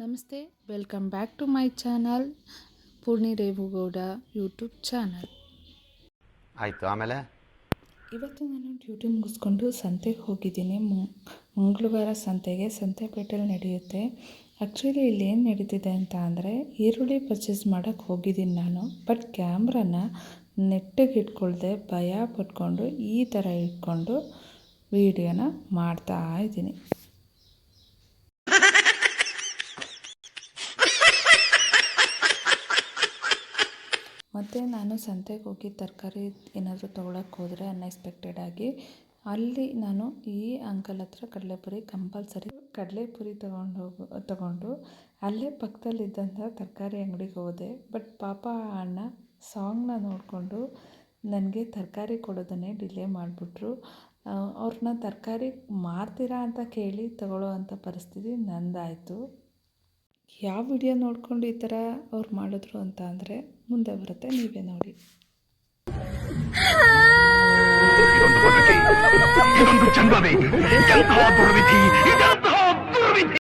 ನಮಸ್ತೆ, welcome back to my channel Poorni Revugowda YouTube channel. ಆಯಿತು. ಆಮೇಲೆ ಇವತ್ತು ನಾನು ಡ್ಯೂಟಿ ಮುಗಿಸ್ಕೊಂಡು ಸಂತೆಗೆ ಹೋಗಿದ್ದೀನಿ. ಮಂಗಳವಾರ ಸಂತೆಪೇಟೆಯಲ್ಲಿ ನಡೆಯುತ್ತೆ. ಆ್ಯಕ್ಚುಲಿ ಇಲ್ಲಿ ಏನು ನಡೀತಿದೆ ಅಂತ ಅಂದರೆ ಈರುಳ್ಳಿ ಪರ್ಚೇಸ್ ಮಾಡೋಕ್ಕೆ ಹೋಗಿದ್ದೀನಿ ನಾನು. ಬಟ್ ಕ್ಯಾಮ್ರಾನ ನೆಟ್ಟಿಗೆ ಇಟ್ಕೊಳ್ದೆ ಭಯ ಪಟ್ಕೊಂಡು ಈ ಥರ ಇಟ್ಕೊಂಡು ವೀಡಿಯೋನ ಮಾಡ್ತಾ ಇದ್ದೀನಿ. ಮತ್ತು ನಾನು ಸಂತೆಗೆ ಹೋಗಿ ತರಕಾರಿ ಏನಾದರೂ ತೊಗೊಳಕ್ಕೆ ಹೋದರೆ ಅನ್ಎಕ್ಸ್ಪೆಕ್ಟೆಡಾಗಿ ಅಲ್ಲಿ ನಾನು ಈ ಅಂಕಲ್ ಹತ್ರ ಕಡಲೆಪುರಿ ತಗೊಂಡು ಅಲ್ಲೇ ಪಕ್ಕದಲ್ಲಿದ್ದಂಥ ತರಕಾರಿ ಅಂಗಡಿಗೆ ಹೋದೆ. ಬಟ್ ಪಾಪ ಆ ಅಣ್ಣ ಸಾಂಗ್ನ ನೋಡಿಕೊಂಡು ನನಗೆ ತರಕಾರಿ ಕೊಡೋದನ್ನೇ ಡಿಲೇ ಮಾಡಿಬಿಟ್ರು. ಅವ್ರನ್ನ ತರಕಾರಿ ಮಾರ್ತೀರಾ ಅಂತ ಕೇಳಿ ತಗೊಳ್ಳೋ ಅಂಥ ಪರಿಸ್ಥಿತಿ ನಂದಾಯಿತು. ಯಾವ ವಿಡಿಯೋ ನೋಡ್ಕೊಂಡು ಈ ಥರ ಅವ್ರು ಮಾಡಿದ್ರು ಅಂತ ಅಂದರೆ ಮುಂದೆ ಬರುತ್ತೆ, ನೀವೇ ನೋಡಿ. ಇದೊಂದು ಜನ್ಮವೇ, ಎಂಥ ದುರ್ವಿಧಿ ಇದೆಲ್ಲ.